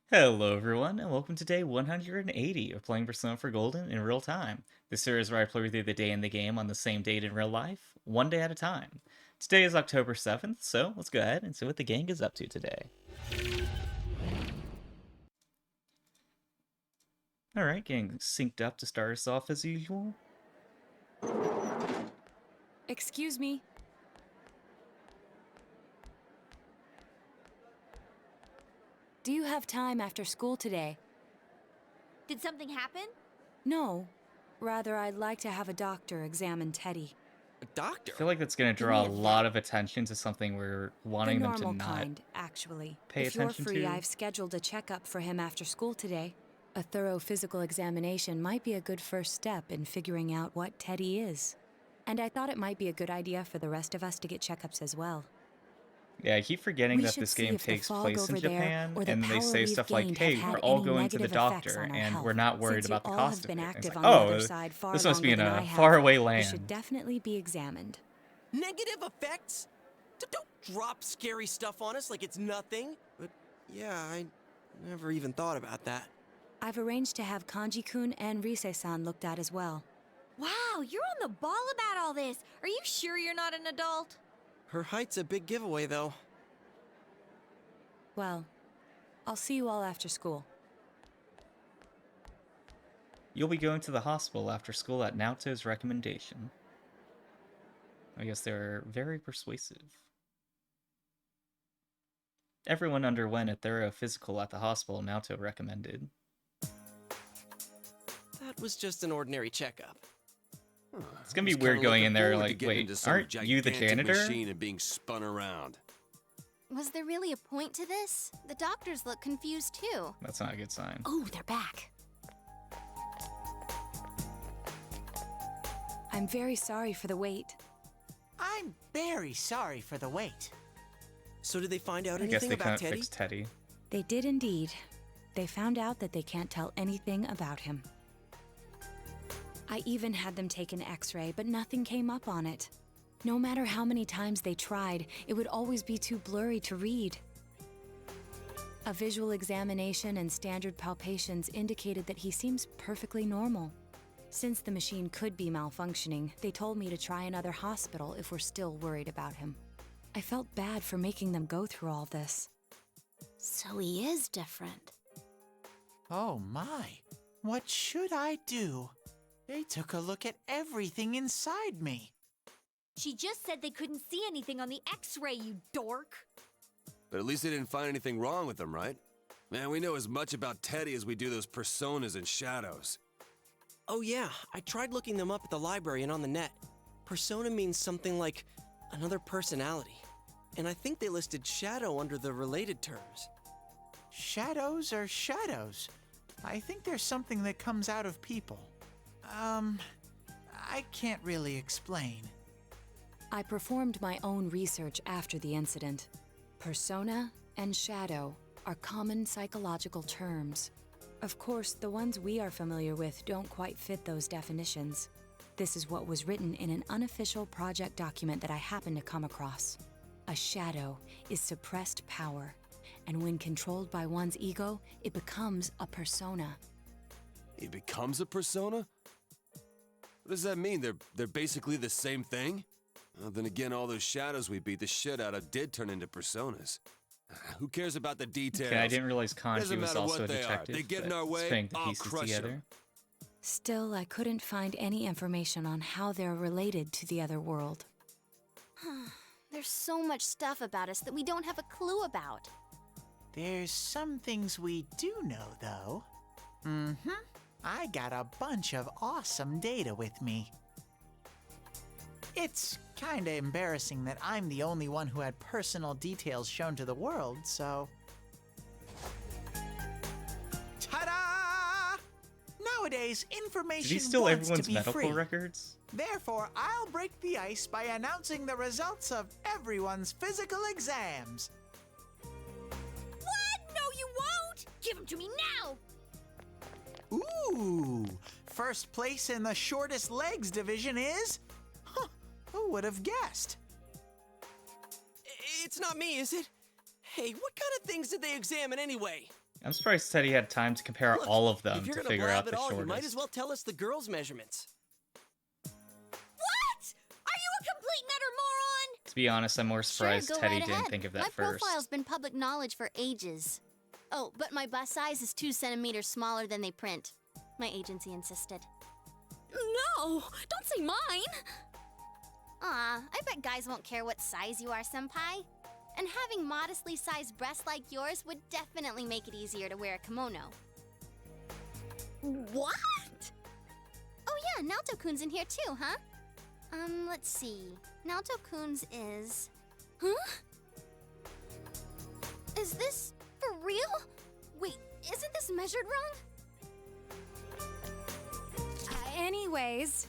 Hello, everyone, and welcome to day 180 of playing Persona for Golden in real time. This series where I play through the day in the game on the same date in real life, one day at a time. Today is October 7th, so let's go ahead and see what the gang is up to today. Alright, getting synced up to start us off as usual. Excuse me. Do you have time after school today? Did something happen? No. Rather, I'd like to have a doctor examine Teddie. A doctor? I feel like that's going to You draw a mean a lot vet? of attention to something we're The wanting them to normal not kind, actually. pay If you're attention free, to. I've scheduled a checkup for him after school today. A thorough physical examination might be a good first step in figuring out what Teddie is. And I thought it might be a good idea for the rest of us to get checkups as well. Yeah, I keep forgetting We that should this see game if the takes fog place in over there Japan, or the and they power say we've stuff like, gained hey, have we're had all any going to the negative effects doctor, on our and health. we're not worried Since you about the all cost have of been it. active It's like, on the oh, other side far this must be in longer than I a have, faraway you land. should definitely be examined. Negative effects? Don't drop scary stuff on us like it's nothing. But yeah, I never even thought about that. I've arranged to have Kanji-kun and Rise-san looked at as well. Wow, you're on the ball about all this. Are you sure you're not an adult? Her height's a big giveaway, though. Well, I'll see you all after school. You'll be going to the hospital after school at Naoto's recommendation. I guess they're very persuasive. Everyone underwent a thorough physical at the hospital Naoto recommended. That was just an ordinary checkup. It's gonna be weird going in there like, wait, aren't you the gigantic janitor? machine and being spun around. Was there really a point to this? The doctors look confused too. That's not a good sign. Oh, they're back. I'm very sorry for the wait. I'm very sorry for the wait. So did they find out I guess anything they about couldn't Teddie? fix Teddie. They did indeed. They found out that they can't tell anything about him. I even had them take an x-ray, but nothing came up on it. No matter how many times they tried, it would always be too blurry to read. A visual examination and standard palpations indicated that he seems perfectly normal. Since the machine could be malfunctioning, they told me to try another hospital if we're still worried about him. I felt bad for making them go through all this. So he is different. Oh my, what should I do? They took a look at everything inside me. She just said they couldn't see anything on the x-ray, you dork. But at least they didn't find anything wrong with them, right? Man, we know as much about Teddie as we do those personas and shadows. Oh yeah, I tried looking them up at the library and on the net. Persona means something like another personality. And I think they listed shadow under the related terms. Shadows are shadows. I think there's something that comes out of people. I can't really explain. I performed my own research after the incident. Persona and shadow are common psychological terms. Of course, the ones we are familiar with don't quite fit those definitions. This is what was written in an unofficial project document that I happened to come across. A shadow is suppressed power, and when controlled by one's ego, it becomes a persona. It becomes a persona? What does that mean? They're basically the same thing? Well, then again, all those shadows we beat the shit out of did turn into personas. Who cares about the details? Okay, I didn't realize Kanji Doesn't was matter also a what they are. detective. They get in but our way, putting the I'll pieces crush 'em. together. Still, I couldn't find any information on how they're related to the other world. There's so much stuff about us that we don't have a clue about. There's some things we do know, though. I got a bunch of awesome data with me. It's kinda embarrassing that I'm the only one who had personal details shown to the world, so... Ta-da! Nowadays, Did information he steal wants to everyone's be medical free. records? Therefore, I'll break the ice by announcing the results of everyone's physical exams. What? No, you won't! Give them to me now! Ooh! First place in the shortest legs division is... Huh, who would have guessed? It's not me, is it? Hey, what kind of things did they examine anyway? I'm surprised Teddy had time to compare Look, all of if them you're to gonna figure blab out at the all, you shortest. might as well tell us the girls' measurements. What? Are you a complete and utter moron? To be honest, I'm more surprised Sure, go Teddy right didn't ahead. think of that My first. profile's been public knowledge for ages. Oh, but my bust size is 2 centimeters smaller than they print. My agency insisted. No! Don't say mine! Aw, I bet guys won't care what size you are, senpai. And having modestly sized breasts like yours would definitely make it easier to wear a kimono. What? Oh yeah, Naoto-kun's in here too, huh? Let's see. Naoto-kun's is... Huh? Is this for real? Wait, isn't this measured wrong? Anyways,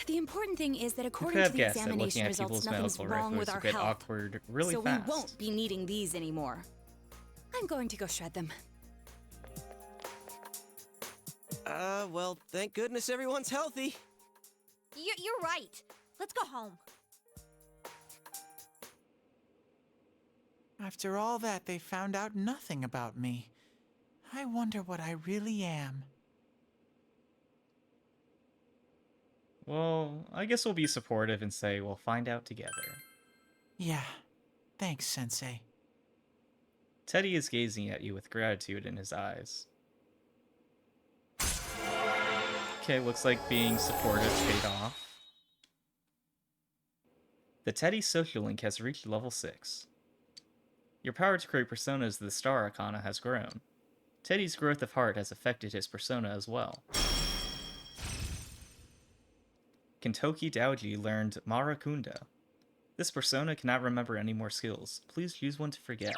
the important thing is that Who according could to have the guessed that looking examination at results, people's nothing's medical wrong with records our would get health. awkward really So fast? we won't be needing these anymore. I'm going to go shred them. Well, thank goodness everyone's healthy. You're right. Let's go home. After all that, they found out nothing about me. I wonder what I really am. Well, I guess we'll be supportive and say we'll find out together. Yeah, thanks, Sensei. Teddy is gazing at you with gratitude in his eyes. Okay, looks like being supportive paid off. The Teddy social link has reached level 6. Your power to create personas of the Star Arcana has grown. Teddy's growth of heart has affected his persona as well. Kentoki Daoji learned Marakunda. This persona cannot remember any more skills. Please choose one to forget.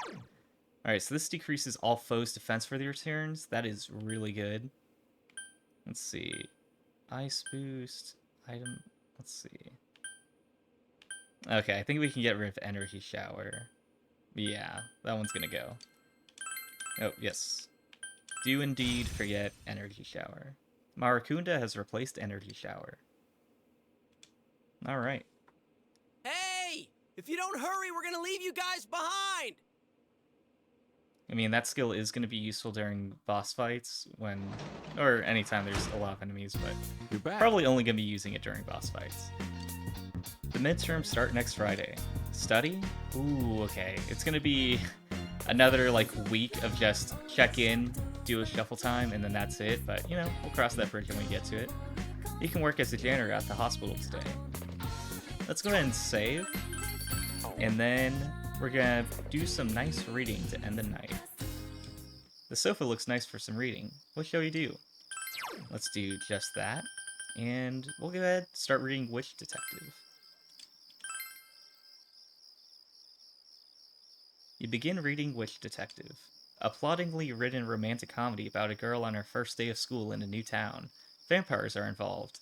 Alright, so this decreases all foes' defense for their turns. That is really good. Let's see. Ice boost. Item. Let's see. Okay, I think we can get rid of Energy Shower. Yeah, that one's gonna go. Oh, yes. Do indeed forget Energy Shower. Marakunda has replaced Energy Shower. Alright. Hey! If you don't hurry, we're gonna leave you guys behind! I mean, that skill is going to be useful during boss fights or anytime there's a lot of enemies, but You're back. probably only going to be using it during boss fights. The midterms start next Friday. Study? Ooh, okay. It's going to be another, week of just check in, do a shuffle time, and then that's it, but, we'll cross that bridge when we get to it. You can work as a janitor at the hospital today. Let's go ahead and save, and then we're gonna do some nice reading to end the night. The sofa looks nice for some reading. What shall we do? Let's do just that, and we'll go ahead and start reading Witch Detective. You begin reading Witch Detective, a ploddingly written romantic comedy about a girl on her first day of school in a new town. Vampires are involved.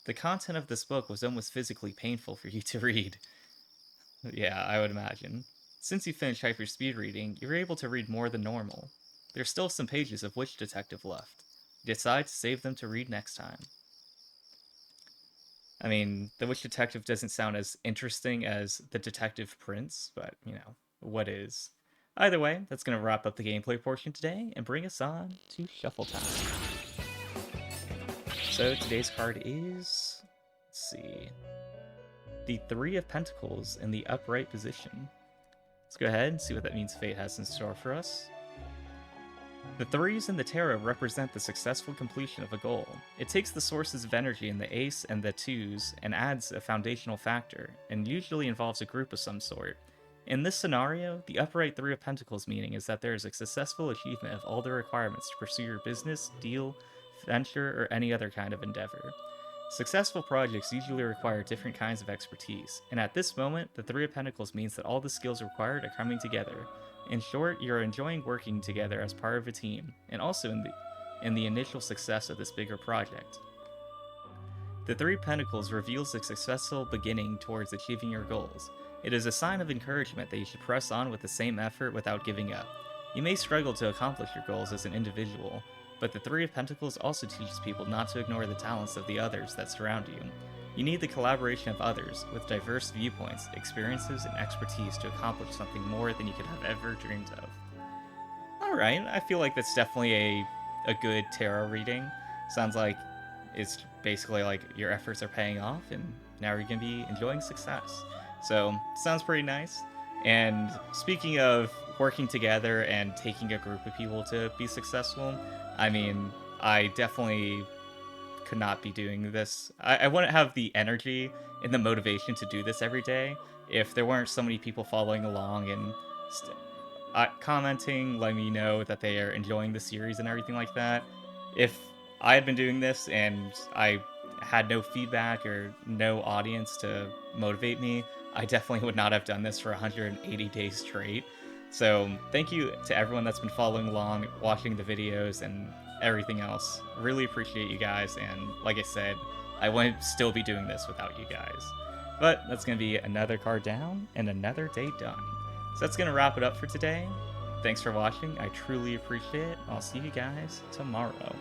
The content of this book was almost physically painful for you to read. Yeah, I would imagine. Since you finished hyperspeed reading, you're able to read more than normal. There's still some pages of Witch Detective left. You decide to save them to read next time. I mean, the Witch Detective doesn't sound as interesting as the Detective Prince, but, what is? Either way, that's going to wrap up the gameplay portion today and bring us on to Shuffle Time. So today's card is, let's see, the Three of Pentacles in the upright position. Let's go ahead and see what that means fate has in store for us. The threes in the tarot represent the successful completion of a goal. It takes the sources of energy in the ace and the twos and adds a foundational factor, and usually involves a group of some sort. In this scenario, the upright Three of Pentacles meaning is that there is a successful achievement of all the requirements to pursue your business, deal, venture, or any other kind of endeavor. Successful projects usually require different kinds of expertise, and at this moment, the Three of Pentacles means that all the skills required are coming together. In short, you're enjoying working together as part of a team, and also in the initial success of this bigger project. The Three of Pentacles reveals a successful beginning towards achieving your goals. It is a sign of encouragement that you should press on with the same effort without giving up. You may struggle to accomplish your goals as an individual, but the Three of Pentacles also teaches people not to ignore the talents of the others that surround you. You need the collaboration of others with diverse viewpoints, experiences, and expertise to accomplish something more than you could have ever dreamed of. all right. I feel like that's definitely a good tarot reading. Sounds like it's basically like your efforts are paying off, and now you're gonna be enjoying success. So sounds pretty nice. And speaking of working together and taking a group of people to be successful, I mean, I definitely could not be doing this. I wouldn't have the energy and the motivation to do this every day if there weren't so many people following along and commenting, letting me know that they are enjoying the series and everything like that. If I had been doing this and I had no feedback or no audience to motivate me, I definitely would not have done this for 180 days straight. So thank you to everyone that's been following along, watching the videos, and everything else. Really appreciate you guys, and like I said, I wouldn't still be doing this without you guys. But that's going to be another card down and another day done. So that's going to wrap it up for today. Thanks for watching. I truly appreciate it. I'll see you guys tomorrow.